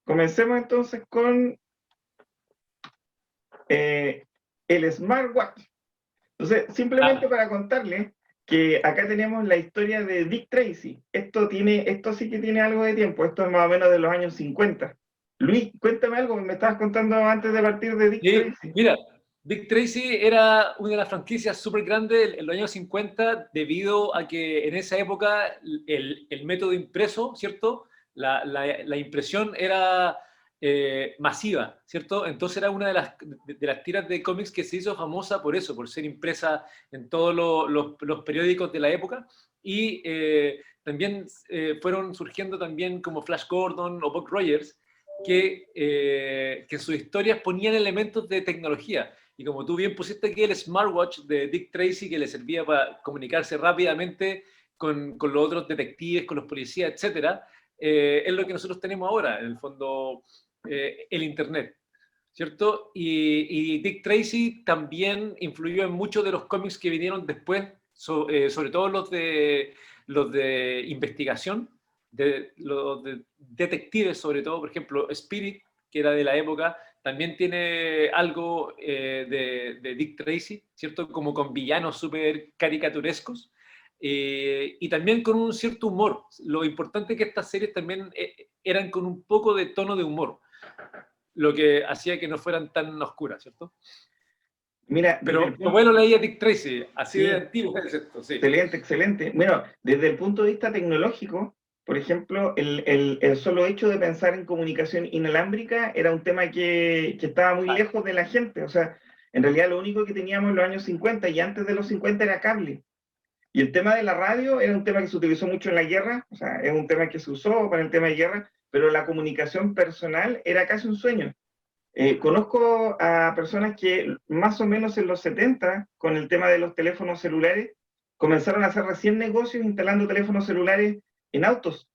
Comencemos entonces con el smartwatch. Entonces, simplemente para contarles que acá tenemos la historia de Dick Tracy. Esto sí que tiene algo de tiempo, esto es más o menos de los años 50. Luis, cuéntame algo que me estabas contando antes de partir de Dick Sí, Tracy. mira, Dick Tracy era una de las franquicias súper grandes en los años 50 debido a que en esa época el método impreso, ¿cierto? La impresión era masiva, ¿cierto? Entonces era una de las tiras de cómics que se hizo famosa por eso, por ser impresa en todos los periódicos de la época. Y también fueron surgiendo también como Flash Gordon o Buck Rogers, que en sus historias ponían elementos de tecnología. Y como tú bien pusiste aquí, el smartwatch de Dick Tracy, que le servía para comunicarse rápidamente con los otros detectives, con los policías, etcétera, es lo que nosotros tenemos ahora, en el fondo, el Internet, ¿cierto? Y Dick Tracy también influyó en muchos de los cómics que vinieron después, sobre todo los de investigación, de los de detectives sobre todo, por ejemplo, Spirit, que era de la época, también tiene algo de Dick Tracy, ¿cierto? Como con villanos súper caricaturescos. Y también con un cierto humor. Lo importante es que estas series también eran con un poco de tono de humor, lo que hacía que no fueran tan oscuras, ¿cierto? Mira, desde Pero el tu punto... abuelo leía Dick Tracy, así de Sí, antiguo es esto, sí. excelente, excelente. Bueno, desde el punto de vista tecnológico, por ejemplo, el solo hecho de pensar en comunicación inalámbrica era un tema que estaba muy lejos de la gente. O sea, en realidad lo único que teníamos en los años 50 y antes de los 50 era cable. Y el tema de la radio era un tema que se utilizó mucho en la guerra, o sea, es un tema que se usó para el tema de guerra, pero la comunicación personal era casi un sueño. Conozco a personas que más o menos en los 70, con el tema de los teléfonos celulares, comenzaron a hacer recién negocios instalando teléfonos celulares en autos.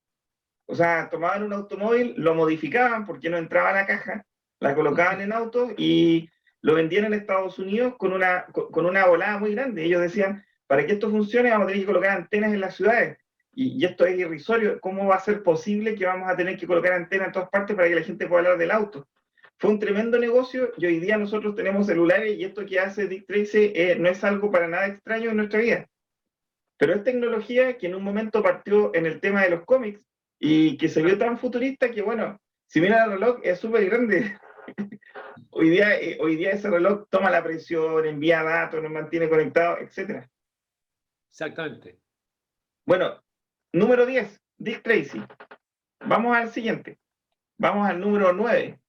O sea, tomaban un automóvil, lo modificaban porque no entraba a la caja, la colocaban en autos y lo vendían en Estados Unidos con una volada muy grande. Ellos decían, para que esto funcione vamos a tener que colocar antenas en las ciudades. Y esto es irrisorio. ¿Cómo va a ser posible que vamos a tener que colocar antenas en todas partes para que la gente pueda hablar del auto? Fue un tremendo negocio y hoy día nosotros tenemos celulares y esto que hace Dick Tracy no es algo para nada extraño en nuestra vida. Pero es tecnología que en un momento partió en el tema de los cómics y que se vio tan futurista que, bueno, si miran el reloj es súper grande. Hoy día ese reloj toma la presión, envía datos, nos mantiene conectados, etc. Exactamente. Bueno, número 10, Dick Tracy. Vamos al siguiente. Vamos al número 9.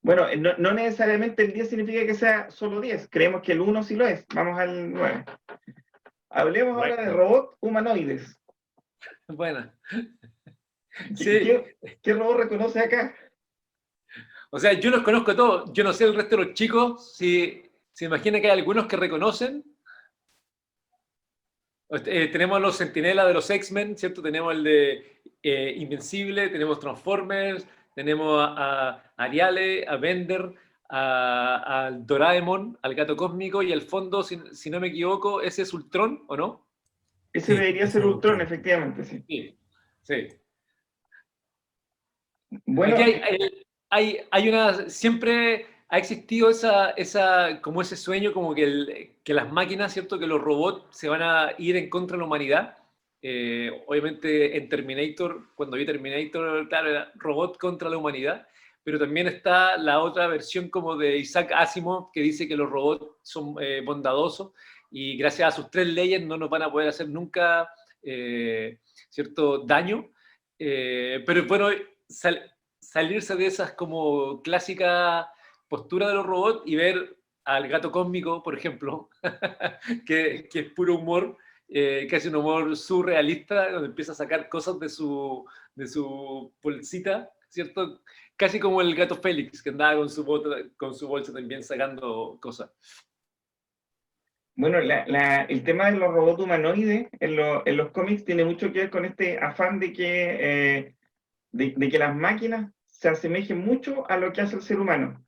Bueno, no necesariamente el 10 significa que sea solo 10. Creemos que el 1 sí lo es. Vamos al 9. Hablemos Bueno, ahora de robots humanoides. bueno. ¿Qué, Sí, qué, qué robot reconoce acá? o sea, yo los conozco todos. Yo no sé el resto de los chicos si se imagina que hay algunos que reconocen. Tenemos los Centinelas de los X-Men, ¿cierto? Tenemos el de Invencible, tenemos Transformers, tenemos a Ariale, a Bender, al Doraemon, al Gato Cósmico y al fondo, si no me equivoco, ese es Ultron, ¿o no? Ese Sí, debería ese ser es Ultron, Ultron. efectivamente, sí. Sí, sí. Aquí Bueno, hay una, siempre ha existido como ese sueño, como que las máquinas, ¿cierto? Que los robots se van a ir en contra de la humanidad. Obviamente en Terminator, cuando vi Terminator, claro, era robot contra la humanidad, pero también está la otra versión como de Isaac Asimov, que dice que los robots son bondadosos y gracias a sus tres leyes no nos van a poder hacer nunca cierto daño. Pero bueno, salirse de esas como clásicas posturas de los robots y ver al Gato Cósmico, por ejemplo, que es puro humor, que hace un humor surrealista, donde empieza a sacar cosas de su bolsita, ¿cierto? Casi como el gato Félix, que andaba con su bolsa también sacando cosas. bueno, el tema de los robots humanoides en los cómics tiene mucho que ver con este afán de que las máquinas se asemejen mucho a lo que hace el ser humano.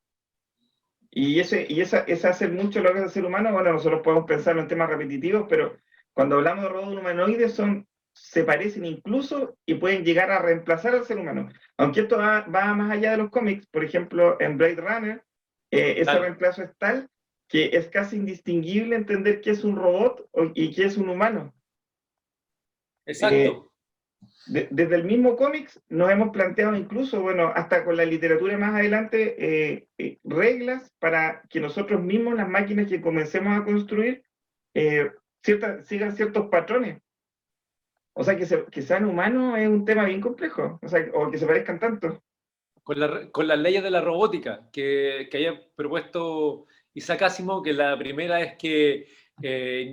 Ese hacer mucho lo que hace el ser humano, bueno, nosotros podemos pensarlo en temas repetitivos, pero cuando hablamos de robots humanoides son se parecen incluso y pueden llegar a reemplazar al ser humano. Aunque esto va más allá de los cómics. Por ejemplo, en Blade Runner, ese reemplazo es tal que es casi indistinguible entender qué es un robot y qué es un humano. Exacto. Desde el mismo cómics nos hemos planteado incluso, bueno, hasta con la literatura más adelante, reglas para que nosotros mismos, las máquinas que comencemos a construir, sigan ciertos patrones. O sea, que sean humanos es un tema bien complejo, o sea, o que se parezcan tanto. Con las leyes de la robótica que haya propuesto Isaac Asimov, que la primera es que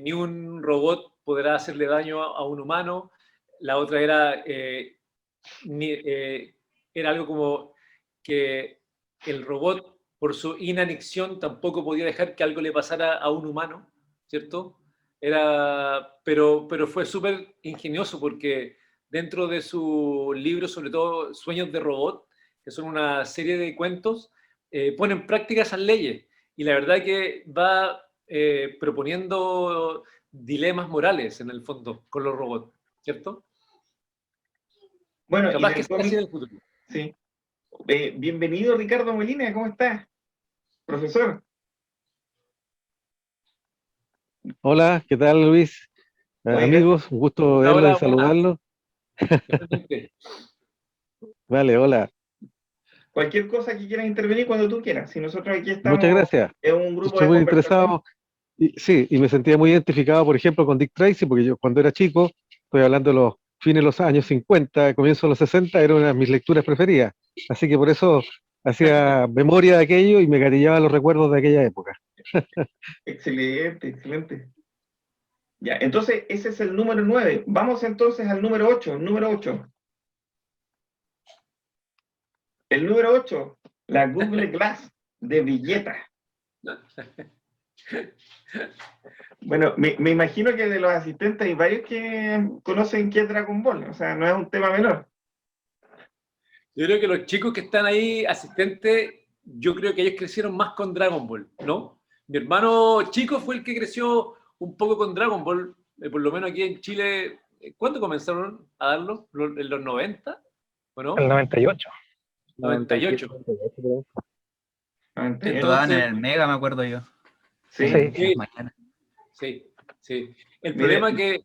ni un robot podrá hacerle daño a un humano. La otra era, era algo como que el robot, por su inanición, tampoco podía dejar que algo le pasara a un humano, ¿cierto? Pero fue súper ingenioso porque dentro de su libro, sobre todo Sueños de Robot, que son una serie de cuentos, pone en práctica esas leyes. Y la verdad que va proponiendo dilemas morales, en el fondo, con los robots, ¿cierto? Bueno, y Capaz que del sea así en cómic, el futuro. sí. Bienvenido, Ricardo Molina, ¿cómo estás, profesor? Hola, ¿qué tal, Luis? Oye, gracias. Amigos, un gusto Hola, verlos y hola, buenas. saludarlos. Igualmente. Vale, hola. Cualquier cosa que quieras intervenir cuando tú quieras. Si nosotros aquí Muchas estamos gracias. en un grupo Estoy de muy conversación. interesado. Y, sí, y me sentía muy identificado, por ejemplo, con Dick Tracy, porque yo cuando era chico, estoy hablando de los fines de los años 50, comienzo de los 60, era una de mis lecturas preferidas. Así que por eso hacía memoria de aquello y me gatillaba los recuerdos de aquella época. Excelente, excelente. Ya, entonces ese es el número 9. Vamos entonces al número 8. Número 8. El número 8, la Google Glass de billeta. Bueno, me imagino que de los asistentes hay varios que conocen qué es Dragon Ball, o sea, no es un tema menor. Yo creo que los chicos que están ahí, asistentes, yo creo que ellos crecieron más con Dragon Ball, ¿no? Mi hermano chico fue el que creció un poco con Dragon Ball, por lo menos aquí en Chile. ¿Cuándo comenzaron a darlo? ¿En los 90? ¿O El no? 98. 98. 98. Lo daban en Entonces, el Mega, me acuerdo yo. Sí. Sí. En las sí, mañanas. sí, sí. El Mire, problema es que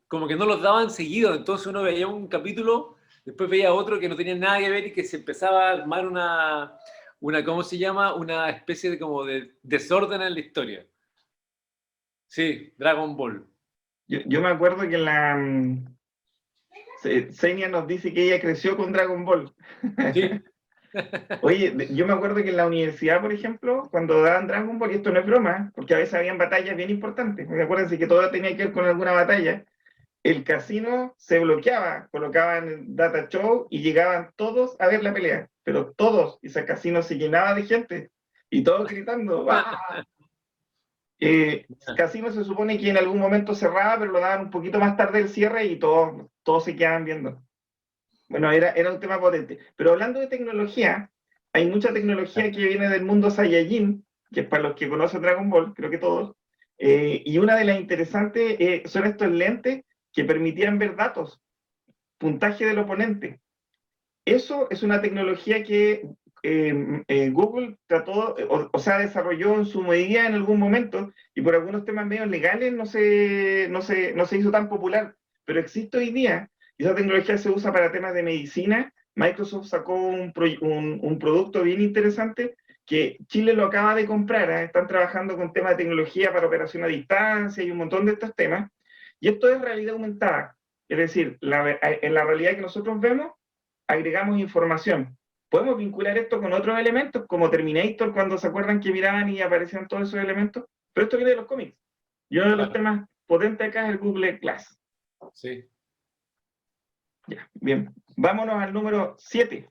como que no los daban seguido, entonces uno veía un capítulo, después veía otro que no tenía nada que ver y que se empezaba a armar ¿cómo se llama? Una especie de como de desorden en la historia. Sí, Dragon Ball. yo me acuerdo que Senia nos dice que ella creció con Dragon Ball. Sí. Oye, yo me acuerdo que en la universidad, por ejemplo, cuando daban Dragon Ball, y esto no es broma, porque a veces habían batallas bien importantes, porque acuérdense que todo tenía que ver con alguna batalla, el casino se bloqueaba, colocaban data show y llegaban todos a ver la pelea, pero todos, y ese casino se llenaba de gente, y todos gritando, ¡ah! Casino se supone que en algún momento cerraba, pero lo daban un poquito más tarde el cierre y todos se quedaban viendo. Bueno, era un tema potente. Pero hablando de tecnología, hay mucha tecnología que viene del mundo Saiyajin, que es para los que conocen Dragon Ball, creo que todos. Y una de las interesantes son estos lentes que permitían ver datos, puntaje del oponente. Eso es una tecnología que Google trató, o sea, desarrolló en su medida en algún momento, y por algunos temas medios legales no se hizo tan popular, pero existe hoy día, y esa tecnología se usa para temas de medicina. Microsoft sacó un producto bien interesante que Chile lo acaba de comprar, están trabajando con temas de tecnología para operación a distancia y un montón de estos temas, y esto es realidad aumentada, es decir, en la realidad que nosotros vemos, agregamos información. Podemos vincular esto con otros elementos, como Terminator, cuando se acuerdan que miraban y aparecían todos esos elementos, pero esto viene de los cómics. Y uno de los temas potentes acá es el Google Glass. Sí. Ya, bien. Vámonos al número 7.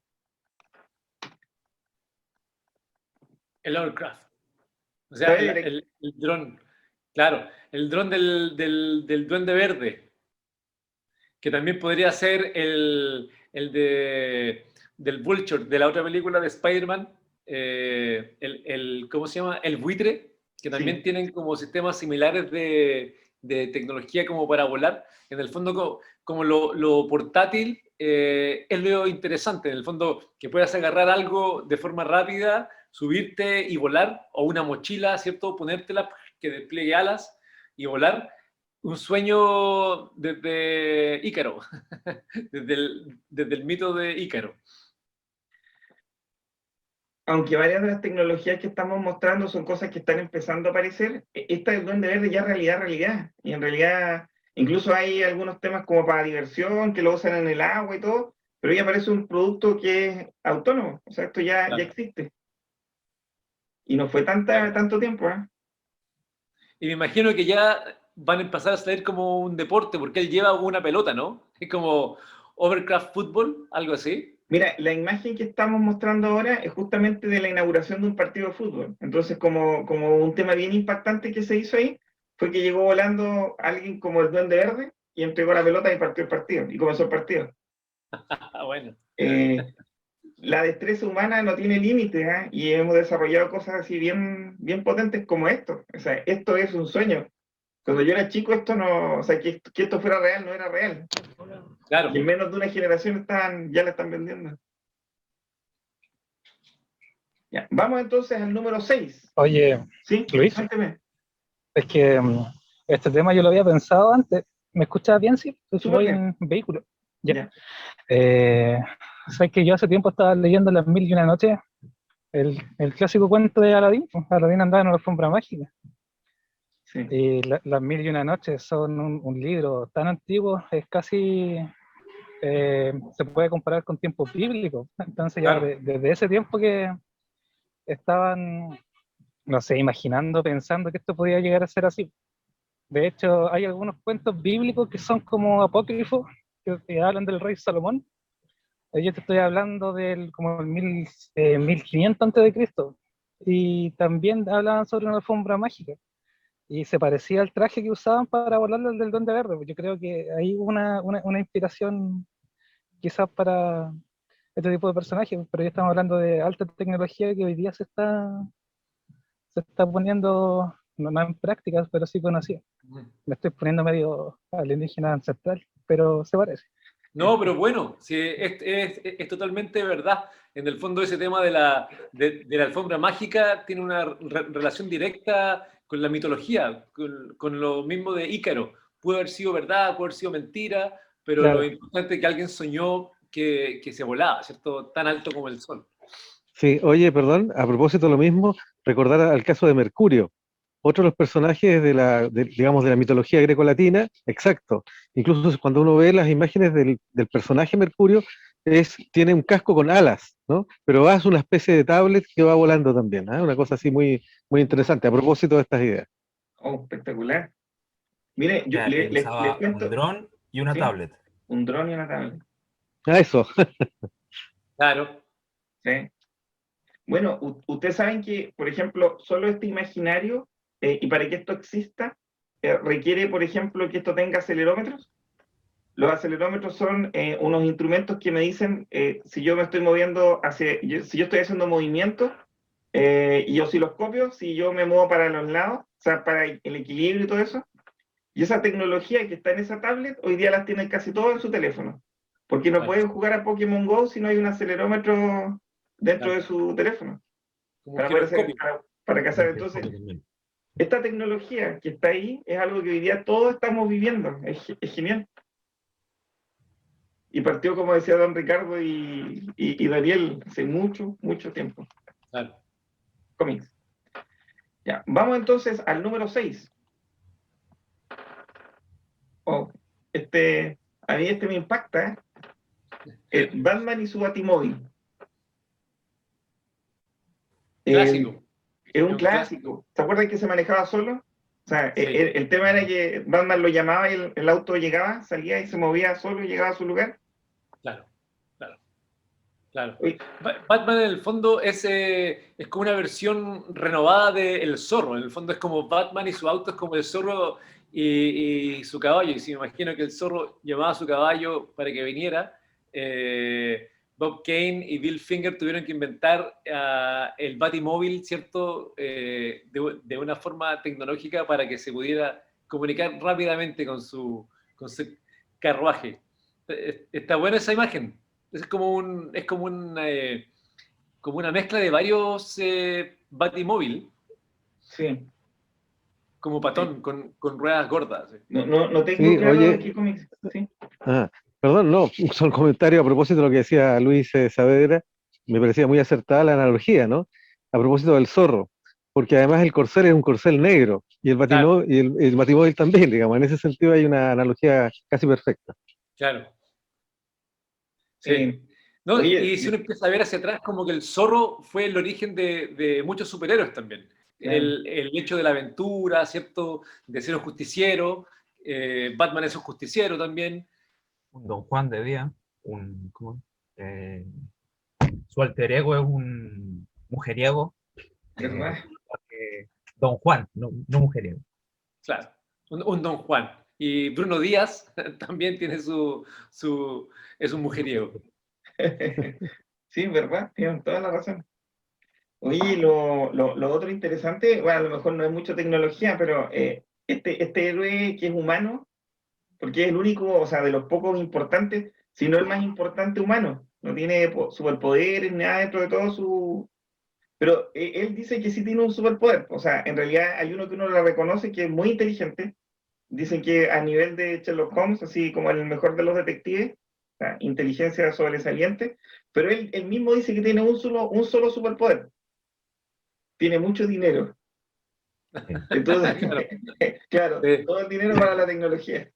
El Overcraft. O sea, el dron. Claro, el dron del Duende Verde. Que también podría ser del Vulture, de la otra película de Spider-Man. ¿Cómo se llama? El buitre, que también Sí. tienen como sistemas similares de de tecnología como para volar. En el fondo, como lo portátil es lo interesante. En el fondo, que puedas agarrar algo de forma rápida, subirte y volar, o una mochila, ¿cierto? Ponértela, que despliegue alas y volar. Un sueño desde Ícaro, desde el mito de Ícaro. Aunque varias de las tecnologías que estamos mostrando son cosas que están empezando a aparecer, esta del Duende Verde ya es realidad. Y en realidad, incluso hay algunos temas como para diversión, que lo usan en el agua y todo, pero ya parece un producto que es autónomo. O sea, esto ya Claro. existe. Y no fue tanto tiempo, ¿eh? Y me imagino que ya van a empezar a salir como un deporte, porque él lleva una pelota, ¿no? Es como Overcraft Football, algo así. Mira, la imagen que estamos mostrando ahora es justamente de la inauguración de un partido de fútbol. Entonces, como un tema bien impactante que se hizo ahí, fue que llegó volando alguien como el Duende Verde y entregó la pelota y partió el partido, y comenzó el partido. Bueno. La destreza humana no tiene límites, ¿eh? Y hemos desarrollado cosas así bien potentes como esto. O sea, esto es un sueño. Cuando yo era chico, esto no, o sea, que esto fuera real, no era real. Claro. Y en menos de una generación ya la están vendiendo. Ya. Vamos entonces al número 6. Oye, ¿Sí? Luis, Cuénteme. es que este tema yo lo había pensado antes. ¿Me escuchas bien? Sí, Súper voy bien. en vehículo. Ya. Ya. Sabes que yo hace tiempo estaba leyendo Las Mil y una Noches, el clásico cuento de Aladín. Aladín andaba en una alfombra mágica. Sí. Y Las Mil y una Noches son un libro tan antiguo, es casi, se puede comparar con tiempos bíblicos. Entonces ya Claro. desde ese tiempo que estaban, no sé, imaginando, pensando que esto podía llegar a ser así. De hecho, hay algunos cuentos bíblicos que son como apócrifos, que hablan del rey Salomón. Yo te estoy hablando del como el 1500 antes de Cristo. Y también hablaban sobre una alfombra mágica. Y se parecía al traje que usaban para volar del Duende Verde. Yo creo que hay una inspiración quizás para este tipo de personajes, pero ya estamos hablando de alta tecnología que hoy día se está poniendo, no en prácticas, pero sí conocida. Me estoy poniendo medio alienígena ancestral, pero se parece. No, pero bueno, sí, es totalmente verdad. En el fondo ese tema de la alfombra mágica tiene una relación directa con la mitología, con lo mismo de Ícaro. Pudo haber sido verdad, pudo haber sido mentira, pero lo Claro. importante es que alguien soñó que se volaba, ¿cierto? Tan alto como el sol. Sí, oye, perdón, a propósito de lo mismo, recordar al caso de Mercurio, otro de los personajes digamos, de la mitología grecolatina, exacto. Incluso cuando uno ve las imágenes del personaje Mercurio, tiene un casco con alas, ¿no? Pero es una especie de tablet que va volando también, ¿eh? Una cosa así muy interesante, a propósito de estas ideas. Oh, espectacular. Mire, yo Ya, les él usaba un cuento, dron y una ¿sí? tablet. Un dron y una tablet. Ah, eso. Claro. ¿Sí? Bueno, ustedes saben que, por ejemplo, solo este imaginario, y para que esto exista, requiere, por ejemplo, que esto tenga acelerómetros. Los acelerómetros son unos instrumentos que me dicen si yo me estoy moviendo si yo estoy haciendo movimientos, y osciloscopios, si yo me muevo para los lados, o sea, para el equilibrio y todo eso. Y esa tecnología que está en esa tablet, hoy día las tienen casi todos en su teléfono. Porque no Claro. pueden jugar a Pokémon Go si no hay un acelerómetro dentro Claro. de su teléfono. Como Para un poder hacer, giroscopio. para cazar. Entonces, esta tecnología que está ahí es algo que hoy día todos estamos viviendo. Es genial. Y partió, como decía don Ricardo y Daniel, hace mucho tiempo. Claro. Cómics. Ya, vamos entonces al número 6. Oh, a mí me impacta, Batman y su Batimóvil. Clásico. Es un Es un clásico. ¿Se acuerdan que se manejaba solo? O sea, Sí. el tema era que Batman lo llamaba y el auto llegaba, salía y se movía solo y llegaba a su lugar. Claro, claro, claro. Uy, Batman en el fondo es como una versión renovada de El Zorro. En el fondo es como Batman y su auto es como el zorro y su caballo. Y si me imagino que el zorro llamaba a su caballo para que viniera, Bob Kane y Bill Finger tuvieron que inventar el Batimóvil, ¿cierto? De una forma tecnológica para que se pudiera comunicar rápidamente con su carruaje. Está buena esa imagen. Es como como una mezcla de varios Batimóvil, Sí. como patón, con ruedas gordas. ¿Sí? No tengo Sí, claro de oye, qué cómics. Sí. perdón, no, son comentarios a propósito de lo que decía Luis Saavedra, me parecía muy acertada la analogía, ¿no? A propósito del zorro, porque además el corcel es un corcel negro, y el Claro, batimóvil, el batimóvil también, digamos, en ese sentido hay una analogía casi perfecta. claro. Sí. Eh, No, Oye, y si uno empieza a ver hacia atrás, como que el zorro fue el origen de muchos superhéroes también. claro. El hecho de la aventura, ¿cierto? De ser un justiciero. Batman es un justiciero también. Un Don Juan de día, su alter ego es un mujeriego, ¿Verdad? Don Juan, no mujeriego. Claro, un Don Juan. Y Bruno Díaz también tiene es un mujeriego. Sí, ¿verdad? Tienen toda la razón. Oye, lo otro interesante, bueno, a lo mejor no es mucho tecnología, pero este héroe que es humano, porque es el único, o sea, de los pocos importantes, si no el más importante humano, no tiene superpoderes, nada dentro de todo su... Pero él dice que sí tiene un superpoder, o sea, en realidad hay uno que uno lo reconoce que es muy inteligente, dicen que a nivel de Sherlock Holmes, así como el mejor de los detectives, o sea, inteligencia sobresaliente, pero él mismo dice que tiene un solo superpoder, tiene mucho dinero. Entonces, Claro, claro, sí, todo el dinero para la tecnología.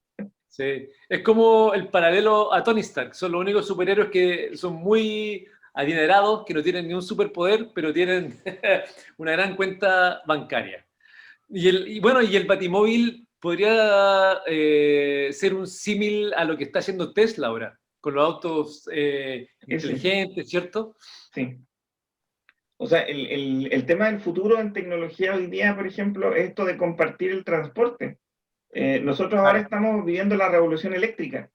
sí. Es como el paralelo a Tony Stark. Son los únicos superhéroes que son muy adinerados, que no tienen ni un superpoder, pero tienen una gran cuenta bancaria. Y bueno, y el Batimóvil podría ser un símil a lo que está haciendo Tesla ahora, con los autos Ese, inteligentes, ¿cierto? sí. O sea, el tema del futuro en tecnología hoy día, por ejemplo, es esto de compartir el transporte. Nosotros ahora Claro, estamos viviendo la revolución eléctrica.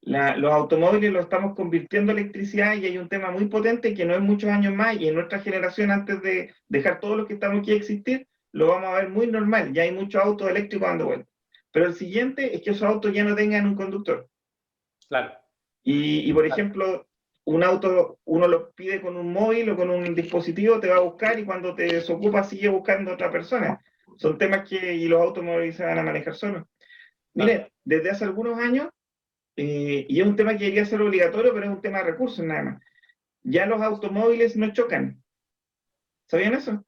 Los automóviles los estamos convirtiendo en electricidad y hay un tema muy potente que no es muchos años más y en nuestra generación, antes de dejar todo lo que estamos aquí a existir, lo vamos a ver muy normal. Ya hay muchos autos eléctricos dando vueltas. Pero el siguiente es que esos autos ya no tengan un conductor. claro. Y por ejemplo, un auto uno lo pide con un móvil o con un dispositivo, te va a buscar y cuando te desocupa sigue buscando a otra persona. Son temas que y los automóviles se van a manejar solos. Claro. Mire, desde hace algunos años, y es un tema que debería ser obligatorio, pero es un tema de recursos nada más, ya los automóviles no chocan. ¿Sabían eso?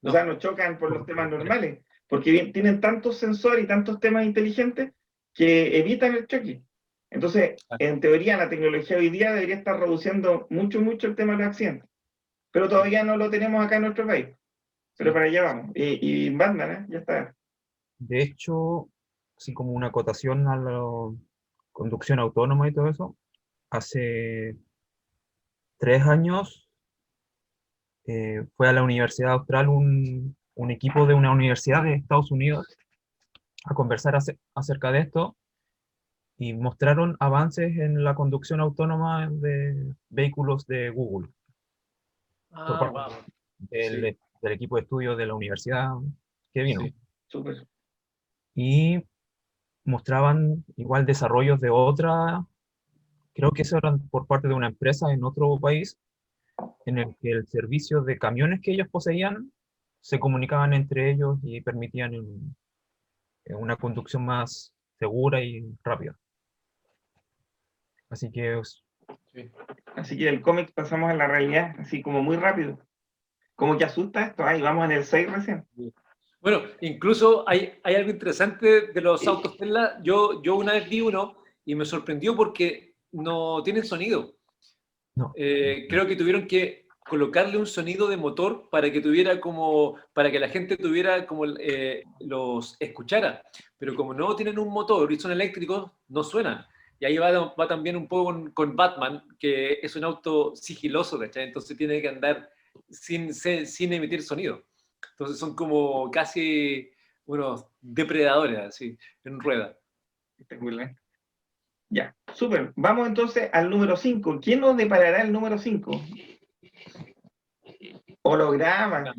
O sea, No, no chocan por los temas normales, porque tienen tantos sensores y tantos temas inteligentes que evitan el choque. Entonces, en teoría, la tecnología hoy día debería estar reduciendo mucho, mucho el tema de los accidentes, pero todavía no lo tenemos acá en nuestro país. Pero Sí. para allá vamos. Y Batman, ¿eh? Ya está. De hecho, así como una acotación a la conducción autónoma y todo eso, hace 3 años fue a la Universidad Austral un equipo de una universidad de Estados Unidos a conversar acerca de esto y mostraron avances en la conducción autónoma de vehículos de Google por ah, parte wow. del, Sí, del equipo de estudio de la universidad que vino. sí. Súper. Y mostraban igual desarrollos de otra, creo que eso eran por parte de una empresa en otro país, en el que el servicio de camiones que ellos poseían se comunicaban entre ellos y permitían una conducción más segura y rápida. Así que Sí. Así que del cómic pasamos a la realidad, así como muy rápido. Como que asusta esto. Ahí vamos en el 6 recién. Bueno, incluso hay algo interesante de los autos Tesla. Yo una vez vi uno y me sorprendió porque no tienen sonido. no, Creo que tuvieron que colocarle un sonido de motor para que tuviera como, para que la gente tuviera como los escuchara. Pero como no tienen un motor y son eléctricos, no suenan. Y ahí va también un poco con Batman, que es un auto sigiloso, ¿cachai? Entonces tiene que andar sin emitir sonido. Entonces son como casi unos depredadores, así, en rueda. Espectacular. Ya, súper. Vamos entonces al número 5. ¿Quién nos deparará el número 5? Holograma.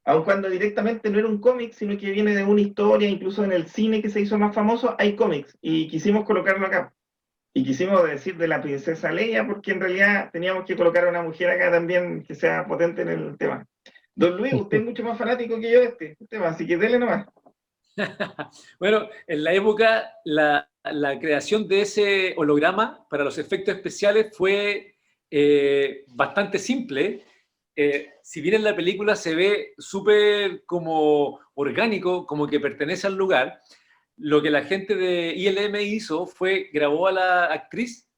Aun cuando directamente no era un cómic, sino que viene de una historia, incluso en el cine que se hizo más famoso, hay cómics, y quisimos colocarlo acá. Y quisimos decir de la princesa Leia, porque en realidad teníamos que colocar a una mujer acá también que sea potente en el tema. Don Luis, usted es mucho más fanático que yo de este tema, así que dele nomás. Bueno, en la época la creación de ese holograma para los efectos especiales fue bastante simple. Si bien en la película se ve súper como orgánico, como que pertenece al lugar, lo que la gente de ILM hizo fue grabó a la actriz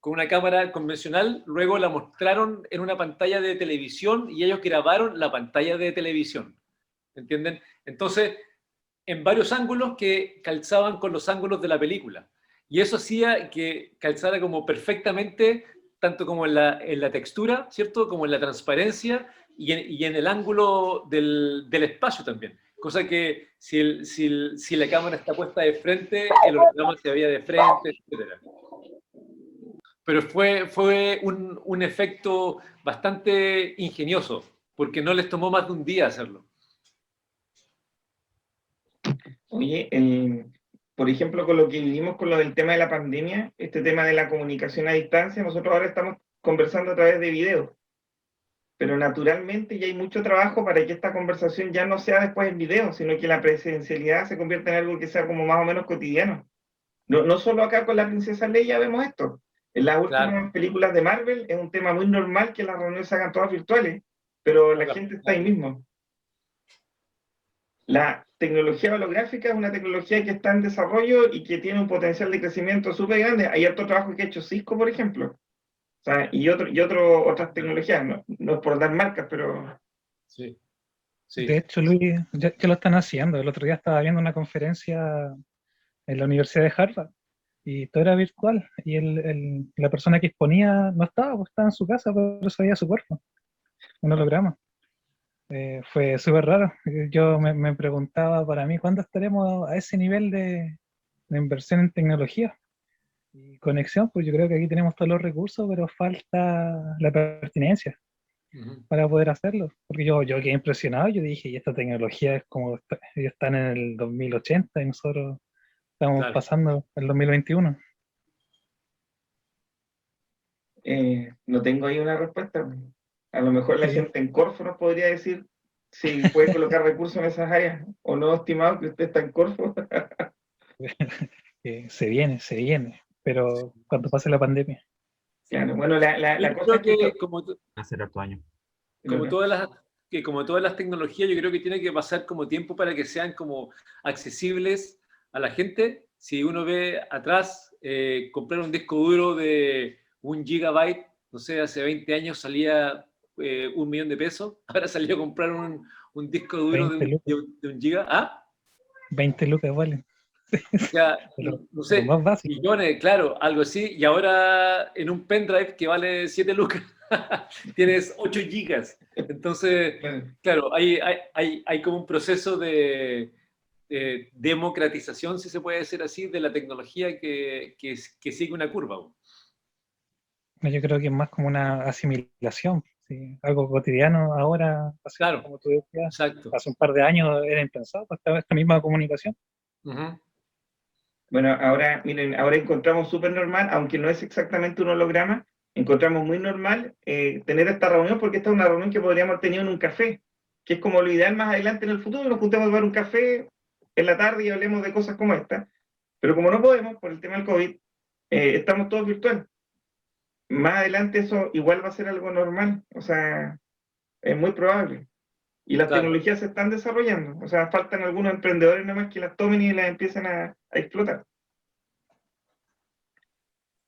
con una cámara convencional, luego la mostraron en una pantalla de televisión y ellos grabaron la pantalla de televisión. ¿Entienden? Entonces, en varios ángulos que calzaban con los ángulos de la película. Y eso hacía que calzara como perfectamente, tanto como en la textura, ¿cierto? Como en la transparencia y en el ángulo del espacio también. Cosa que si la cámara está puesta de frente, el holograma se veía de frente, etc. Pero fue un efecto bastante ingenioso, porque no les tomó más de un día hacerlo. Oye, por ejemplo, con lo que vivimos con lo del tema de la pandemia, este tema de la comunicación a distancia, nosotros ahora estamos conversando a través de video, pero naturalmente ya hay mucho trabajo para que esta conversación ya no sea después en video, sino que la presencialidad se convierta en algo que sea como más o menos cotidiano. No solo acá con la princesa Leia vemos esto. En las últimas Claro. películas de Marvel es un tema muy normal que las reuniones se hagan todas virtuales, pero la gente está ahí mismo. La tecnología holográfica es una tecnología que está en desarrollo y que tiene un potencial de crecimiento súper grande. Hay otro trabajo que ha hecho Cisco, por ejemplo. O sea, y otras tecnologías, no es por dar marcas, pero... Sí. Sí. De hecho, Luis, ya lo están haciendo. El otro día estaba viendo una conferencia en la Universidad de Harvard y todo era virtual. Y la persona que exponía no estaba, pues estaba en su casa, pero se veía su cuerpo, un holograma. Fue súper raro. Yo me preguntaba para mí, ¿cuándo estaremos a ese nivel de inversión en tecnología y conexión? Pues yo creo que aquí tenemos todos los recursos, pero falta la pertinencia para poder hacerlo. Porque yo quedé impresionado, yo dije, y esta tecnología es como, ellos están en el 2080 y nosotros estamos Claro. pasando el 2021. no tengo ahí una respuesta. A lo mejor la Sí. gente en Corfo nos podría decir si puede colocar recursos en esas áreas, o no, estimado, que usted está en Corfo. Se viene, pero cuando pase la pandemia. Claro, bueno, la Yo cosa creo es que... que como Hace harto año. como todas las tecnologías, yo creo que tiene que pasar como tiempo para que sean como accesibles a la gente. Si uno ve atrás, comprar un disco duro de 1 GB, no sé, hace 20 años salía 1 millón de pesos, ahora salió a comprar un disco duro 20 lucas. de 1 GB. ¿Ah? 20 lucas vale. O sea, Lo no sé, más básico. millones, claro, algo así, y ahora en un pendrive que vale 7 lucas, tienes 8 gigas. Entonces, claro, hay como un proceso de democratización, si se puede decir así, de la tecnología que sigue una curva. Yo creo que es más como una asimilación, ¿sí? Algo cotidiano ahora, así Claro, como tú decías, exacto. hace un par de años era impensado esta misma comunicación. Uh-huh. Bueno, ahora, miren, ahora encontramos súper normal, aunque no es exactamente un holograma, encontramos muy normal tener esta reunión, porque esta es una reunión que podríamos haber tenido en un café, que es como lo ideal más adelante en el futuro, nos juntemos a tomar un café en la tarde y hablemos de cosas como esta. Pero como no podemos, por el tema del COVID, estamos todos virtual. Más adelante eso igual va a ser algo normal, o sea, es muy probable. Y las Claro. tecnologías se están desarrollando, o sea, faltan algunos emprendedores nomás que las tomen y las empiecen a explotar.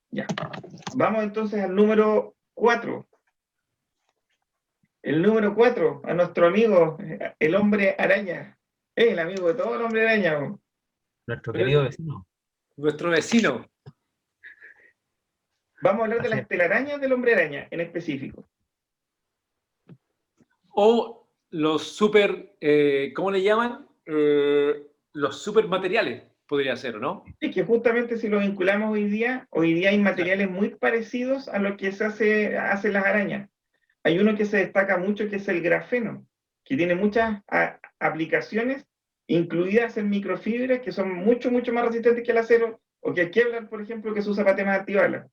Ya. Vamos entonces al número 4. El número 4, a nuestro amigo, el hombre araña. El amigo de todo el hombre araña. Nuestro querido vecino. Nuestro vecino. Vamos a hablar de Así las es. telarañas del hombre araña en específico. O los super, ¿cómo le llaman? Los super materiales, podría ser, ¿no? Es que justamente si lo vinculamos hoy día hay materiales muy parecidos a lo que hacen las arañas. Hay uno que se destaca mucho que es el grafeno, que tiene muchas aplicaciones, incluidas en microfibras, que son mucho, mucho más resistentes que el acero, o que el Kevlar, por ejemplo, que se usa para temas antibalas.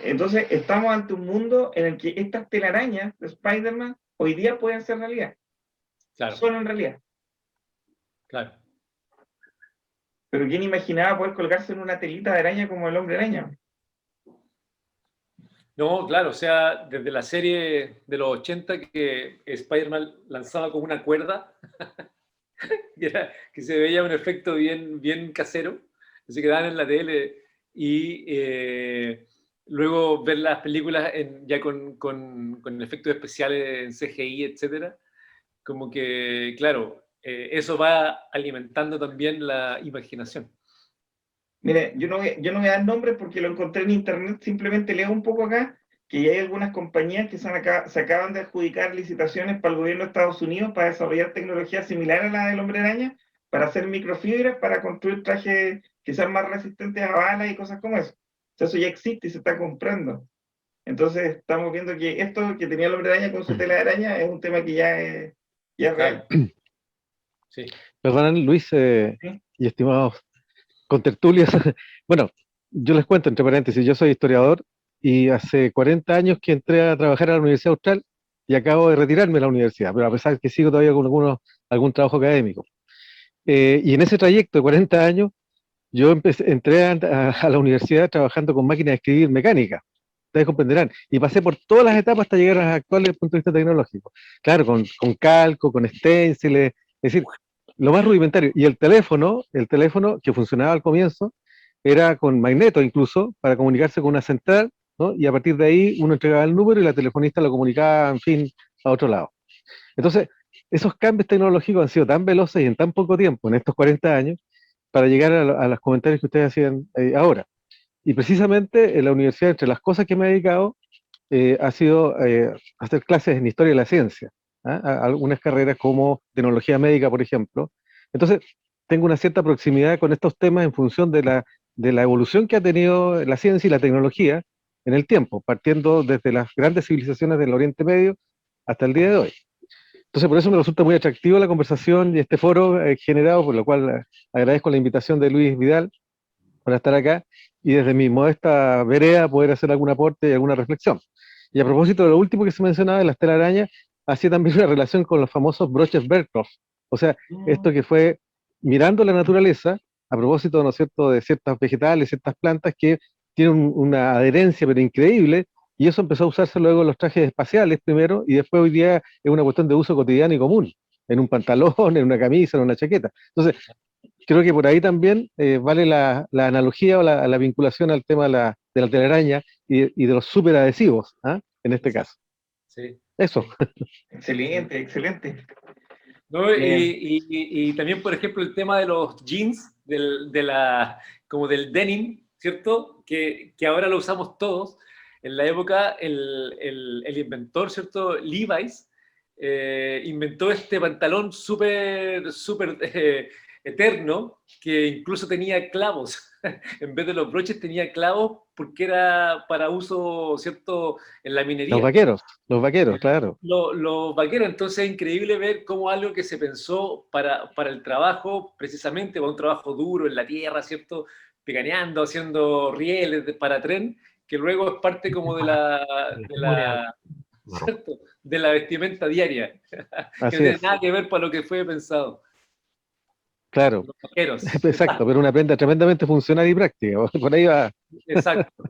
Entonces, estamos ante un mundo en el que estas telarañas de Spider-Man hoy día pueden ser realidad. Claro, Son en realidad. claro. Pero ¿quién imaginaba poder colgarse en una telita de araña como el hombre araña? No, claro, o sea, desde la serie de los 80 que Spider-Man lanzaba como una cuerda, que se veía un efecto bien, bien casero, que se quedaban en la tele, y luego ver las películas ya con efectos especiales en CGI, etcétera, como que, claro, eso va alimentando también la imaginación. Mire, yo no voy a dar nombres porque lo encontré en internet, simplemente leo un poco acá que ya hay algunas compañías que se acaban de adjudicar licitaciones para el gobierno de Estados Unidos para desarrollar tecnología similar a la del hombre araña, para hacer microfibras, para construir trajes que sean más resistentes a balas y cosas como eso. O sea, eso ya existe y se está comprando. Entonces estamos viendo que esto que tenía el hombre araña con su tela de araña es un tema que ya es real. Sí. Perdonan, Luis ¿Sí? y estimados contertulios. Bueno, yo les cuento entre paréntesis, yo soy historiador y hace 40 años que entré a trabajar a la Universidad Austral y acabo de retirarme de la universidad, pero a pesar de que sigo todavía con algún trabajo académico. Y en ese trayecto de 40 años, yo entré a la universidad trabajando con máquinas de escribir mecánicas, ustedes comprenderán, y pasé por todas las etapas hasta llegar a las actuales desde el punto de vista tecnológico. Claro, con calco, con stenciles, es decir, lo más rudimentario. Y el teléfono que funcionaba al comienzo, era con magneto incluso, para comunicarse con una central, ¿no? Y a partir de ahí uno entregaba el número y la telefonista lo comunicaba, en fin, a otro lado. Entonces, esos cambios tecnológicos han sido tan veloces y en tan poco tiempo, en estos 40 años, para llegar a los comentarios que ustedes hacían ahora. Y precisamente en la universidad, entre las cosas que me he dedicado, ha sido hacer clases en historia de la ciencia, ¿ah? Algunas carreras como tecnología médica, por ejemplo. Entonces, tengo una cierta proximidad con estos temas en función de la evolución que ha tenido la ciencia y la tecnología en el tiempo, partiendo desde las grandes civilizaciones del Oriente Medio hasta el día de hoy. Entonces, por eso me resulta muy atractivo la conversación y este foro generado, por lo cual agradezco la invitación de Luis Vidal para estar acá y desde mi modesta vereda poder hacer algún aporte y alguna reflexión. Y a propósito de lo último que se mencionaba de las telarañas, hacía también una relación con los famosos broches Bergdorf. O sea, esto que fue mirando la naturaleza, a propósito, ¿no es cierto?, de ciertas vegetales, ciertas plantas que tienen una adherencia pero increíble, y eso empezó a usarse luego en los trajes espaciales primero, y después hoy día es una cuestión de uso cotidiano y común, en un pantalón, en una camisa, en una chaqueta. Entonces, creo que por ahí también vale la analogía o la vinculación al tema de la telaraña y de los superadhesivos, ¿ah? En este caso. Sí. Eso. Excelente, excelente. ¿No? Y también, por ejemplo, el tema de los jeans, como del denim, ¿cierto? Que ahora lo usamos todos. En la época, el inventor, ¿cierto? Levi's, inventó este pantalón súper, súper eterno, que incluso tenía clavos. En vez de los broches tenía clavos porque era para uso, ¿cierto?, en la minería. Los vaqueros, claro. Los vaqueros, entonces es increíble ver cómo algo que se pensó para el trabajo, precisamente para un trabajo duro en la tierra, ¿cierto? Peganeando, haciendo rieles para tren, que luego es parte como de ¿cierto?, de la vestimenta diaria, que no Así tiene es. nada que ver para lo que fue pensado. Claro. Los vaqueros. Exacto, pero una prenda tremendamente funcional y práctica. Por ahí va. Exacto.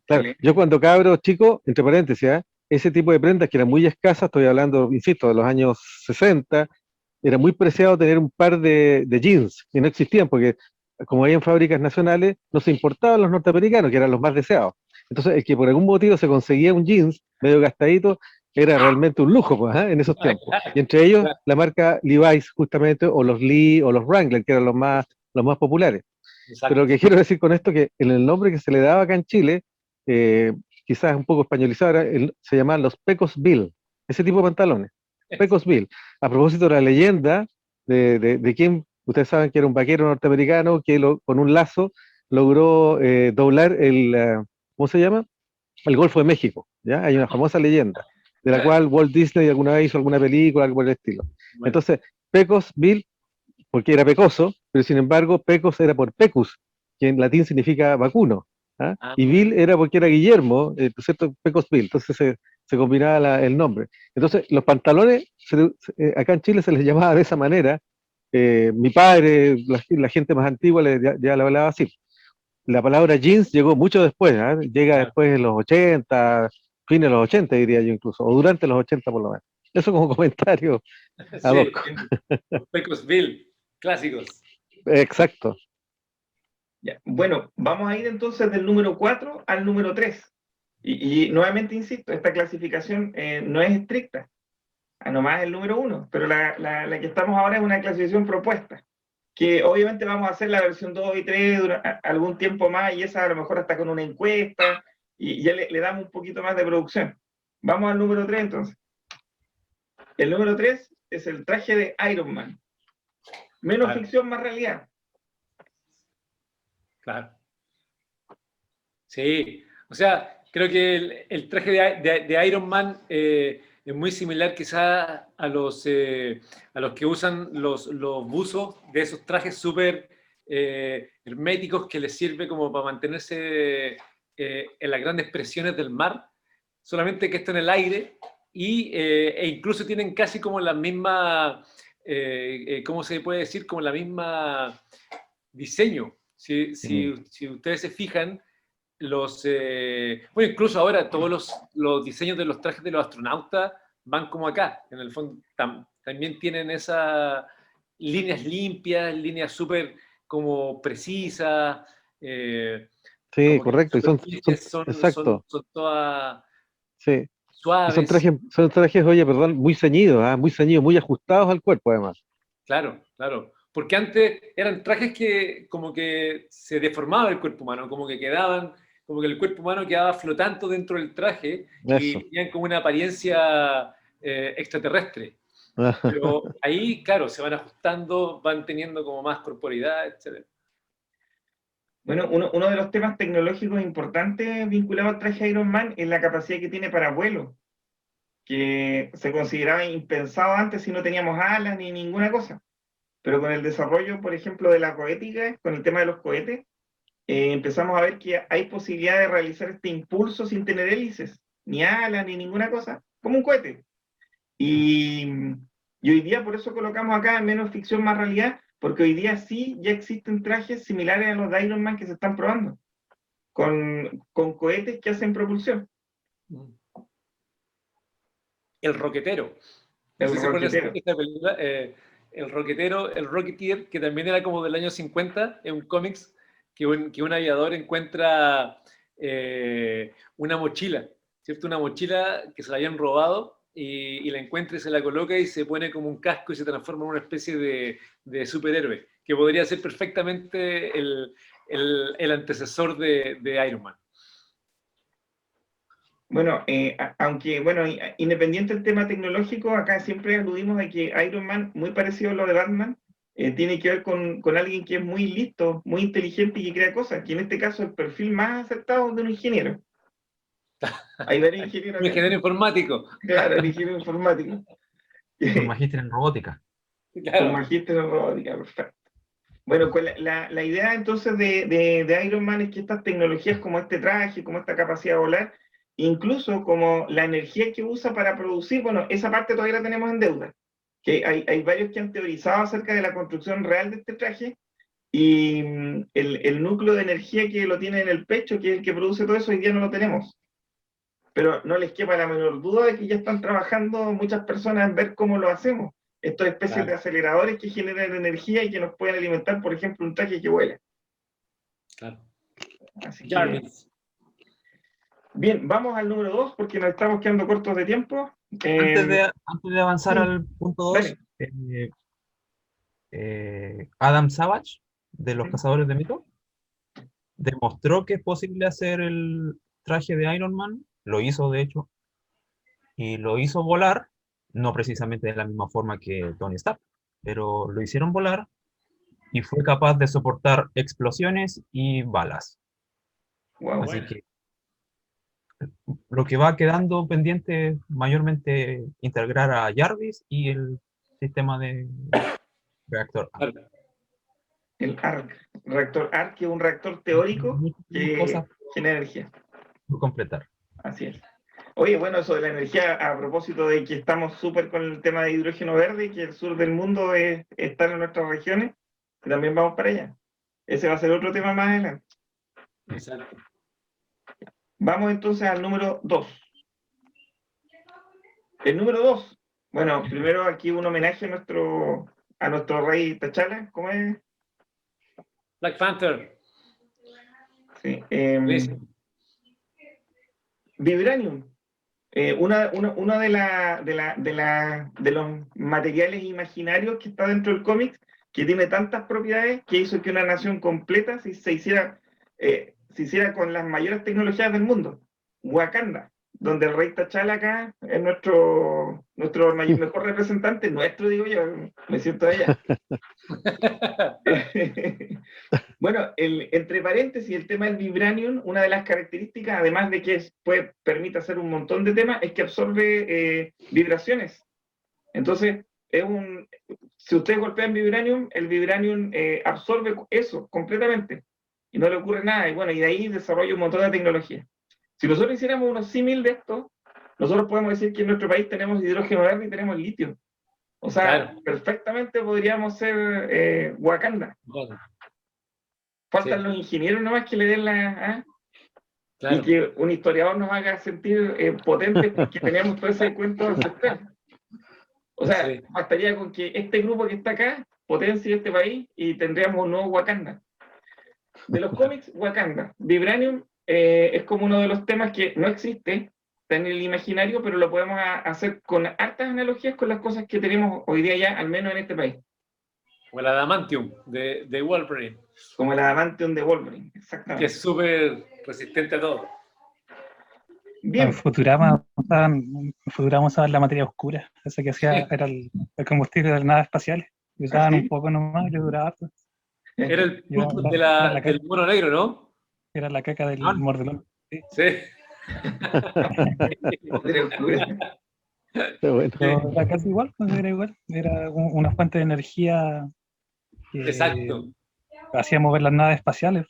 Claro, yo cuando cabro chico, entre paréntesis, ¿eh? Ese tipo de prendas que eran muy escasas, estoy hablando, insisto, de los años 60, era muy preciado tener un par de jeans, que no existían, porque como hay en fábricas nacionales, no se importaban los norteamericanos, que eran los más deseados. Entonces, el que por algún motivo se conseguía un jeans medio gastadito, era realmente un lujo, pues, ¿eh? En esos tiempos. Y entre ellos, la marca Levi's, justamente, o los Lee, o los Wrangler, que eran los más populares. Exacto. Pero lo que quiero decir con esto, que en el nombre que se le daba acá en Chile, quizás un poco españolizado, se llamaban los Pecos Bill, ese tipo de pantalones, Pecos Bill. A propósito de la leyenda de quien, ustedes saben que era un vaquero norteamericano que con un lazo logró doblar ¿cómo se llama? El Golfo de México, ¿ya? Hay una famosa leyenda. de la Claro. cual Walt Disney alguna vez hizo alguna película, algo por el estilo. Bueno, Entonces, Pecosville, porque era pecoso, pero sin embargo, Pecos era por Pecus, que en latín significa vacuno. ¿Ah? ah, Y Bill era porque era Guillermo, ¿no es cierto? Pecosville, entonces se combinaba el nombre. Entonces, los pantalones, acá en Chile se les llamaba de esa manera. Mi padre, la gente más antigua ya le hablaba así. La palabra jeans llegó mucho después, ¿ah? Llega claro. después en los 80, fines de los 80 diría yo incluso, o durante los 80 por lo menos. Eso como comentario ad Sí, hoc. los Pecosville, clásicos. Exacto. Ya. Bueno, vamos a ir entonces del número 4 al número 3. Y nuevamente insisto, esta clasificación no es estricta, nomás el número 1, pero la que estamos ahora es una clasificación propuesta, que obviamente vamos a hacer la versión 2 y 3 algún tiempo más, y esa a lo mejor hasta con una encuesta, y ya le damos un poquito más de producción. Vamos al número 3 entonces. El número 3 es el traje de Iron Man. Menos Claro. ficción, más realidad. Claro. Sí, o sea, creo que el traje de Iron Man es muy similar quizás a los que usan los buzos de esos trajes súper herméticos que les sirve como para mantenerse en las grandes presiones del mar, solamente que está en el aire e incluso tienen casi como la misma, ¿cómo se puede decir? Como la misma diseño. Si ustedes se fijan, bueno, incluso ahora todos los diseños de los trajes de los astronautas van como acá, en el fondo también tienen esas líneas limpias, líneas súper como precisas, Sí, como que las correcto. Y superficies exacto. son todas Sí. Y suaves. son trajes, oye, perdón, muy ceñidos, muy ceñidos, muy ajustados al cuerpo además. Claro, claro. Porque antes eran trajes que como que se deformaba el cuerpo humano, como que quedaban, como que el cuerpo humano quedaba flotando dentro del traje Eso. y tenían como una apariencia extraterrestre. Pero ahí, claro, se van ajustando, van teniendo como más corporidad, etc. Bueno, uno de los temas tecnológicos importantes vinculado al traje Iron Man es la capacidad que tiene para vuelo, que se consideraba impensado antes si no teníamos alas ni ninguna cosa. Pero con el desarrollo, por ejemplo, de la cohética, con el tema de los cohetes, empezamos a ver que hay posibilidad de realizar este impulso sin tener hélices, ni alas, ni ninguna cosa, como un cohete. Y hoy día por eso colocamos acá menos ficción, más realidad, porque hoy día sí ya existen trajes similares a los de Iron Man que se están probando, con cohetes que hacen propulsión. El roquetero. No El sé si se acuerdan de roquetero. esta película. El roquetero, el Rocketeer, que también era como del año 50, en un cómics, que un aviador encuentra una mochila, ¿cierto? Una mochila que se la habían robado y la encuentra y se la coloca y se pone como un casco y se transforma en una especie de superhéroe, que podría ser perfectamente el antecesor de Iron Man. Bueno, aunque, bueno, independiente del tema tecnológico, acá siempre aludimos a que Iron Man, muy parecido a lo de Batman, tiene que ver con alguien que es muy listo, muy inteligente y que crea cosas, que en este caso el perfil más acertado es de un ingeniero. Hay varios ingenieros Un acá. ingeniero informático. Claro, el ingeniero informático. Un magíster en robótica. Un Claro. magíster en robótica, perfecto. Bueno, pues la idea entonces de Iron Man es que estas tecnologías como este traje, como esta capacidad de volar, incluso como la energía que usa para producir, bueno, esa parte todavía la tenemos en deuda, que hay varios que han teorizado acerca de la construcción real de este traje, y el núcleo de energía que lo tiene en el pecho, que es el que produce todo eso, hoy día no lo tenemos. Pero no les quepa la menor duda de que ya están trabajando muchas personas en ver cómo lo hacemos. Estas especies de aceleradores que generan energía y que nos pueden alimentar, por ejemplo, un traje que vuela. Claro. Así que, bien, vamos al número 2 porque nos estamos quedando cortos de tiempo. Antes de avanzar sí, al punto 2, Adam Savage, de los Cazadores de Mitos, demostró que es posible hacer el traje de Iron Man, lo hizo de hecho, y lo hizo volar, no precisamente de la misma forma que Tony Stark, pero lo hicieron volar y fue capaz de soportar explosiones y balas. Wow. Así que Lo que va quedando pendiente es mayormente integrar a Jarvis y el sistema de reactor. El ARC, reactor ARC, que es un reactor teórico que Cosas genera energía. por completar. Así es. Oye, bueno, eso de la energía, a propósito de que estamos súper con el tema de hidrógeno verde y que el sur del mundo está en nuestras regiones, y también vamos para allá. Ese va a ser otro tema más adelante. Exacto. Vamos entonces al número 2. El número 2. Bueno, primero aquí un homenaje a nuestro rey T'Challa. ¿Cómo es? Black Panther. Sí. Buenísimo. Vibranium. Una de los materiales imaginarios que está dentro del cómic, que tiene tantas propiedades, que hizo que una nación completa se hiciera con las mayores tecnologías del mundo. Wakanda, donde el rey T'Challa acá es nuestro mejor representante, digo yo, me siento allá. Bueno, entre paréntesis, el tema del vibranium, una de las características, además de que permite hacer un montón de temas, es que absorbe vibraciones. Entonces, si ustedes golpean vibranium, el vibranium absorbe eso completamente y no le ocurre nada. Y bueno, y de ahí desarrolla un montón de tecnología. Si nosotros hiciéramos unos símil de esto, nosotros podemos decir que en nuestro país tenemos hidrógeno verde y tenemos litio. O sea, Claro. perfectamente podríamos ser Wakanda. Bueno, Faltan sí. los ingenieros nomás que le den claro. y que un historiador nos haga sentir potentes porque tenemos todo ese cuento ancestral. O sea, Sí. bastaría con que este grupo que está acá potencie este país y tendríamos un nuevo Wakanda. De los cómics, Wakanda. Vibranium es como uno de los temas que no existe, está en el imaginario, pero lo podemos hacer con hartas analogías con las cosas que tenemos hoy día ya, al menos en este país. O el adamantium de Wolverine, Como el adamantium de Wolverine, que exactamente. es súper resistente a todo. Bien, En Futurama usaban la materia oscura, esa que hacía era el combustible de las naves espaciales. Y usaban ¿sí? un poco nomás y le duraba harto. Era el Era pulpo la del mono negro, ¿no? Era la caca del Ah. mordelón. Sí. Sí. Materia oscura. Pero bueno, Pero era casi igual, pues era igual. Era una fuente de energía que Exacto. hacía mover las naves espaciales.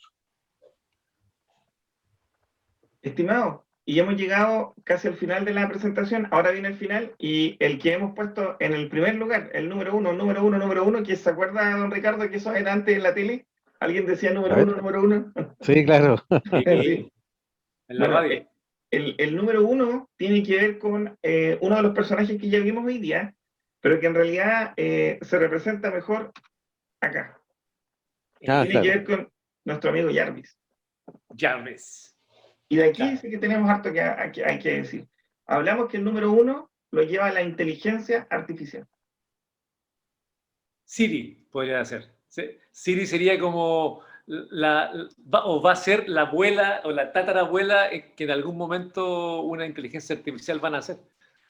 Estimado, y hemos llegado casi al final de la presentación. Ahora viene el final y el que hemos puesto en el primer lugar, el número uno, que se acuerda, don Ricardo, que eso era antes en la tele. ¿Alguien decía A número ver. uno? sí, claro. Sí. En la Bueno, radio. el número 1 tiene que ver con uno de los personajes que ya vimos hoy día, pero que en realidad se representa mejor acá. Ah, Tiene que claro. ver con nuestro amigo Jarvis. Jarvis. Y de aquí Claro. sí que tenemos harto que hay que decir. Hablamos que el número 1 lo lleva la inteligencia artificial. Siri podría ser. Siri sería como va a ser la abuela o la tatarabuela que en algún momento una inteligencia artificial van a hacer.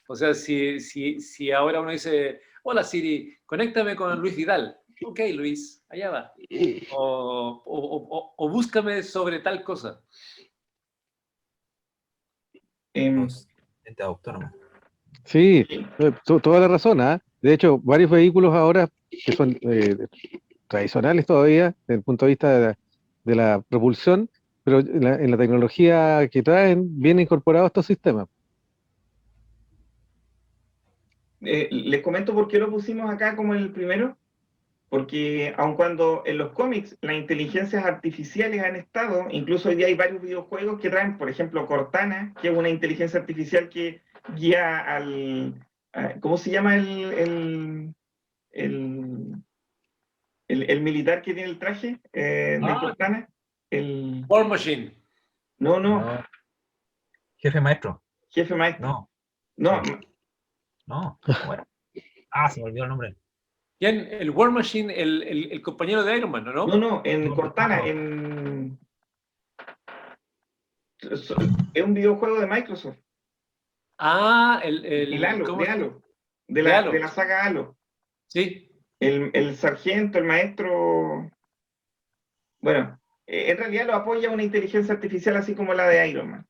O sea, si ahora uno dice, hola Siri, conéctame con Luis Vidal. Ok, Luis, allá va. O búscame sobre tal cosa. Gente autónoma. Sí, toda la razón, ¿ah? De hecho, varios vehículos ahora que son tradicionales todavía, desde el punto de vista de la propulsión, pero en la tecnología que traen, vienen incorporados estos sistemas. Les comento por qué lo pusimos acá como el primero, porque aun cuando en los cómics las inteligencias artificiales han estado, incluso hoy día hay varios videojuegos que traen, por ejemplo, Cortana, que es una inteligencia artificial que guía ¿cómo se llama el militar que tiene el traje de Cortana? War Machine. No, Jefe maestro. jefe maestro. No. No, No. Bueno. Se me olvidó el nombre. ¿Quién? El War Machine, el compañero de Iron Man, ¿no? no, en Cortana, es un videojuego de Microsoft. El Halo, ¿cómo? de Halo, De Halo. de la saga Halo. Sí. El sargento, el maestro, bueno, en realidad lo apoya una inteligencia artificial así como la de Iron Man.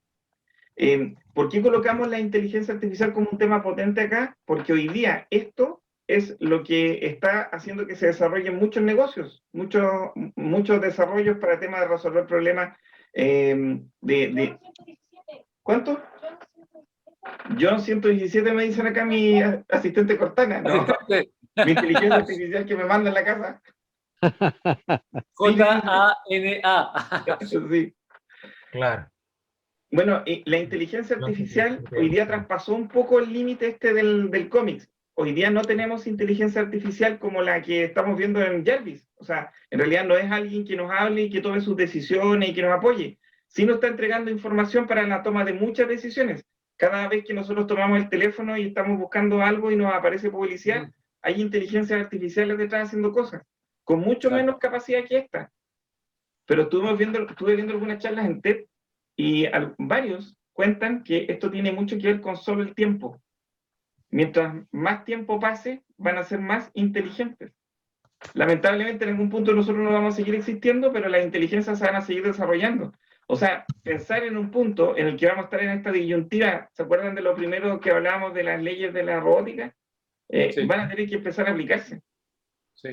¿Por qué colocamos la inteligencia artificial como un tema potente acá? Porque hoy día esto es lo que está haciendo que se desarrollen muchos negocios, muchos desarrollos para temas de resolver problemas ¿Cuánto? John 117 me dicen acá mi asistente Cortana. No, mi inteligencia artificial que me manda en la casa. J-A-N-A. Sí. Claro. Bueno, la inteligencia artificial hoy día traspasó un poco el límite este del cómics. Hoy día no tenemos inteligencia artificial como la que estamos viendo en Jarvis. O sea, en realidad no es alguien que nos hable y que tome sus decisiones y que nos apoye. Sí nos está entregando información para la toma de muchas decisiones. Cada vez que nosotros tomamos el teléfono y estamos buscando algo y nos aparece publicidad, hay inteligencias artificiales detrás haciendo cosas, con mucho menos capacidad que esta. Pero estuve viendo algunas charlas en TED y varios cuentan que esto tiene mucho que ver con solo el tiempo. Mientras más tiempo pase, van a ser más inteligentes. Lamentablemente, en algún punto nosotros no vamos a seguir existiendo, pero las inteligencias se van a seguir desarrollando. O sea, pensar en un punto en el que vamos a estar en esta disyuntiva, ¿se acuerdan de lo primero que hablábamos de las leyes de la robótica? Sí. Van a tener que empezar a aplicarse. Sí.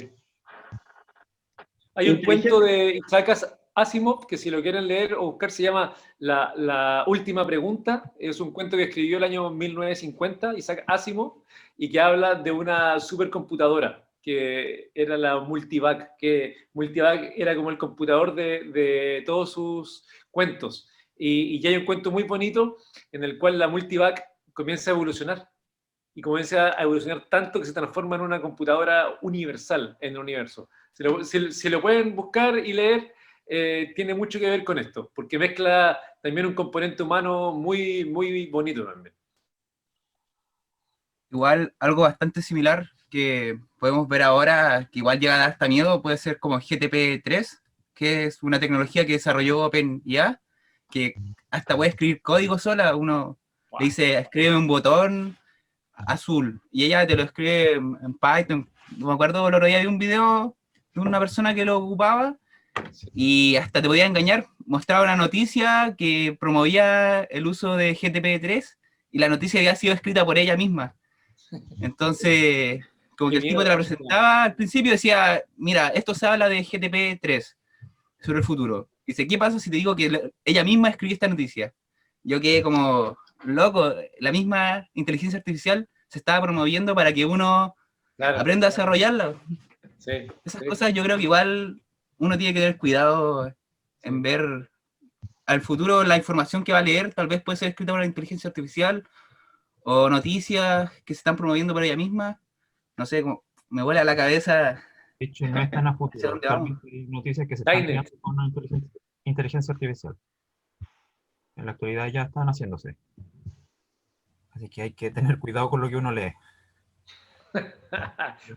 Hay un cuento de Isaac Asimov, que si lo quieren leer o buscar, se llama La Última Pregunta. Es un cuento que escribió el año 1950, Isaac Asimov, y que habla de una supercomputadora, que era la Multivac, que Multivac era como el computador de todos sus cuentos. Y ya hay un cuento muy bonito en el cual la Multivac comienza a evolucionar. Y comienza a evolucionar tanto que se transforma en una computadora universal en el universo. Si lo pueden buscar y leer, tiene mucho que ver con esto, porque mezcla también un componente humano muy, muy bonito también. Igual, algo bastante similar que podemos ver ahora, que igual llega a dar hasta miedo, puede ser como GTP3, que es una tecnología que desarrolló OpenIA, que hasta puede escribir código sola. Uno le dice, escribe un botón azul, y ella te lo escribe en Python. No me acuerdo, el otro día vi un video de una persona que lo ocupaba, y hasta te podía engañar. Mostraba una noticia que promovía el uso de GTP3, y la noticia había sido escrita por ella misma. Entonces, como que el tipo te la presentaba al principio, decía, mira, esto se habla de GTP3 sobre el futuro. Dice, ¿qué pasa si te digo que ella misma escribió esta noticia? Yo quedé como loco. La misma inteligencia artificial se estaba promoviendo para que uno aprenda a desarrollarla. Sí, esas cosas yo creo que igual uno tiene que tener cuidado en ver al futuro. La información que va a leer tal vez puede ser escrita por la inteligencia artificial, o noticias que se están promoviendo por ella misma. No sé, me vuela la cabeza. De hecho, no están a futuro. Actualmente hay noticias que se están creando con una inteligencia artificial. En la actualidad ya están haciéndose. Así que hay que tener cuidado con lo que uno lee.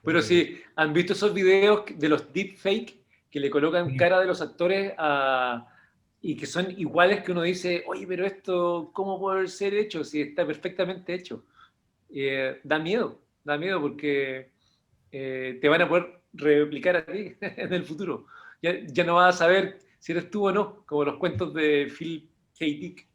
Pero sí, ¿han visto esos videos de los deepfake que le colocan cara de los actores y que son iguales, que uno dice, oye, pero esto, ¿cómo puede ser hecho si está perfectamente hecho? Da miedo porque te van a poder replicar a ti en el futuro. Ya no vas a saber si eres tú o no, como los cuentos de Phil K. Dick.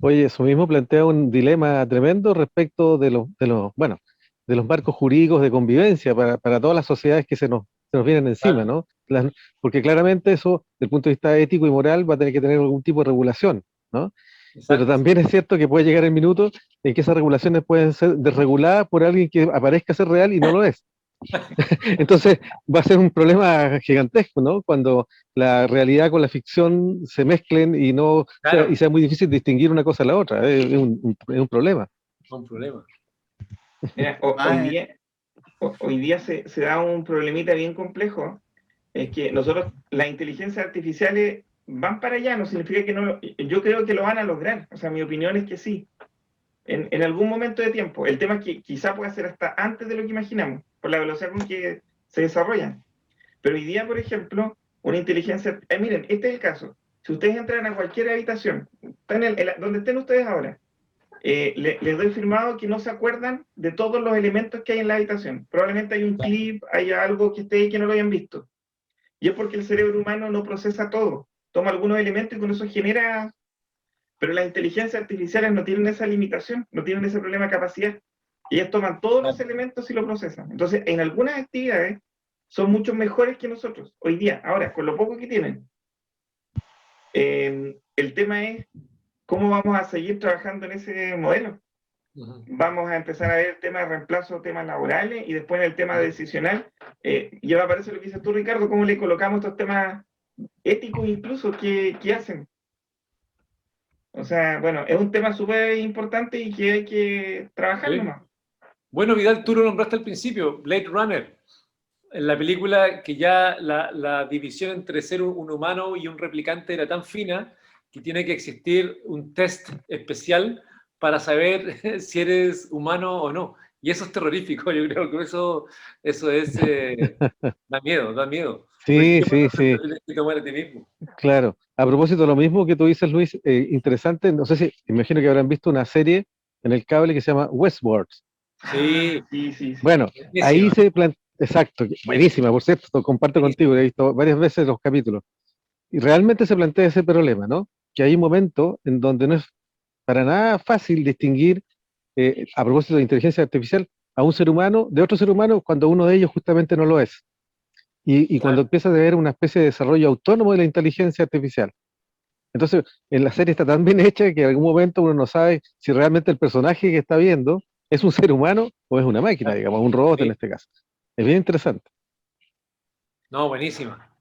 Oye, eso mismo plantea un dilema tremendo respecto de los marcos jurídicos de convivencia para todas las sociedades que se nos vienen encima, ¿no? Porque claramente eso, desde el punto de vista ético y moral, va a tener que tener algún tipo de regulación, ¿no? Exacto. Pero también es cierto que puede llegar el minuto en que esas regulaciones pueden ser desreguladas por alguien que aparezca ser real y no lo es. Entonces va a ser un problema gigantesco, ¿no? Cuando la realidad con la ficción se mezclen y no sea muy difícil distinguir una cosa de la otra. Es un problema. Un problema. Mira, hoy día se da un problemita bien complejo. Es que nosotros, las inteligencias artificiales van para allá, no significa que no. Yo creo que lo van a lograr. O sea, mi opinión es que sí. En algún momento de tiempo. El tema es que quizá pueda ser hasta antes de lo que imaginamos, por la velocidad con que se desarrollan. Pero hoy día, por ejemplo, una inteligencia... miren, este es el caso. Si ustedes entran a cualquier habitación, donde estén ustedes ahora, les doy firmado que no se acuerdan de todos los elementos que hay en la habitación. Probablemente hay un clip, hay algo que esté ahí que no lo hayan visto. Y es porque el cerebro humano no procesa todo. Toma algunos elementos y con eso genera... pero las inteligencias artificiales no tienen esa limitación, no tienen ese problema de capacidad. Ellas toman todos los elementos y lo procesan. Entonces, en algunas actividades son mucho mejores que nosotros hoy día. Ahora, con lo poco que tienen. El tema es cómo vamos a seguir trabajando en ese modelo. Vamos a empezar a ver el tema de reemplazo, temas laborales, y después en el tema decisional, ya me aparece lo que dices tú, Ricardo, cómo le colocamos estos temas éticos incluso, ¿qué hacen? O sea, bueno, es un tema súper importante y que hay que trabajar Sí. nomás. Bueno, Vidal, tú lo nombraste al principio, Blade Runner. En la película que ya la división entre ser un humano y un replicante era tan fina que tiene que existir un test especial para saber si eres humano o no. Y eso es terrorífico, yo creo que eso es, da miedo, da miedo. Sí, ¿Qué sí, pasa sí, si te mueres a ti mismo? claro. A propósito de lo mismo que tú dices, Luis, interesante, no sé si, imagino que habrán visto una serie en el cable que se llama Westworld. Sí, Sí. Bueno, ahí buenísima. se plantea, exacto, buenísima, por cierto, comparto Buenísima. contigo, he visto varias veces los capítulos. Y realmente se plantea ese problema, ¿no? Que hay un momento en donde no es para nada fácil distinguir, a propósito de inteligencia artificial, a un ser humano de otro ser humano cuando uno de ellos justamente no lo es. Y cuando Claro. empieza a haber una especie de desarrollo autónomo de la inteligencia artificial. Entonces, en la serie está tan bien hecha que en algún momento uno no sabe si realmente el personaje que está viendo es un ser humano o es una máquina, digamos, un robot en Sí. este caso. Es bien interesante. No, buenísima.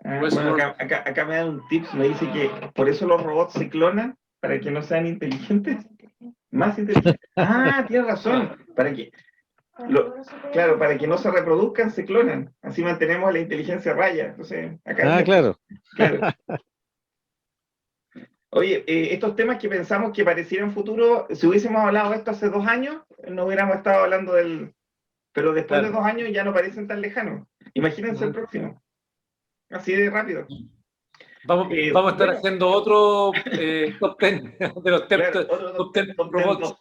Bueno, acá me da un tips, me dice que por eso los robots se clonan, para que no sean inteligentes, más inteligentes. Ah, tienes razón, claro, para que no se reproduzcan, se clonan, así mantenemos la inteligencia a raya. Entonces, acá Claro. claro. Oye, estos temas que pensamos que parecieran futuro, si hubiésemos hablado de esto hace 2 años, no hubiéramos estado hablando pero después de 2 años ya no parecen tan lejanos. Imagínense el próximo. Así de rápido. Vamos a estar bueno, haciendo otro top 10 de los claro, top 10 robots.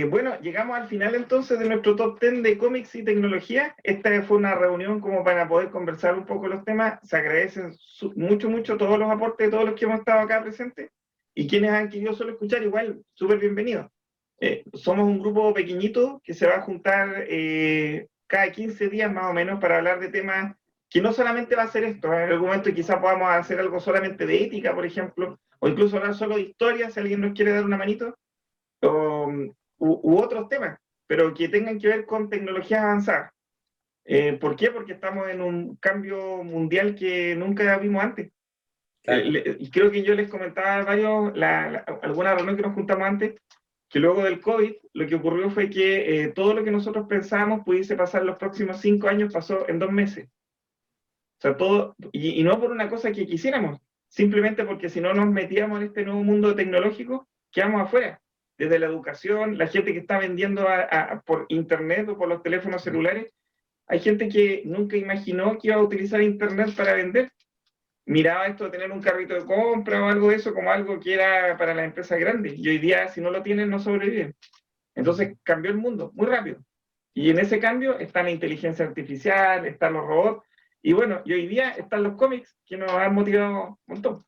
Bueno, llegamos al final entonces de nuestro top 10 de cómics y tecnología. Esta fue una reunión como para poder conversar un poco los temas. Se agradecen mucho todos los aportes de todos los que hemos estado acá presentes. Y quienes han querido solo escuchar, igual, súper bienvenidos. Somos un grupo pequeñito que se va a juntar cada 15 días más o menos para hablar de temas que no solamente va a ser esto. En algún momento quizás podamos hacer algo solamente de ética, por ejemplo, o incluso hablar solo de historia, si alguien nos quiere dar una manito, u otros temas, pero que tengan que ver con tecnologías avanzadas. ¿Por qué? Porque estamos en un cambio mundial que nunca vimos antes. Claro. Creo que yo les comentaba a varios, alguna reunión que nos juntamos antes, que luego del COVID lo que ocurrió fue que todo lo que nosotros pensábamos pudiese pasar los próximos 5 años pasó en 2 meses. O sea, todo, y no por una cosa que quisiéramos, simplemente porque si no nos metíamos en este nuevo mundo tecnológico, quedamos afuera. Desde la educación, la gente que está vendiendo por internet o por los teléfonos celulares, hay gente que nunca imaginó que iba a utilizar internet para vender. Miraba esto de tener un carrito de compra o algo de eso como algo que era para las empresas grandes, y hoy día si no lo tienen no sobreviven. Entonces cambió el mundo muy rápido, y en ese cambio está la inteligencia artificial, están los robots, y bueno, y hoy día están los cómics que nos han motivado un montón.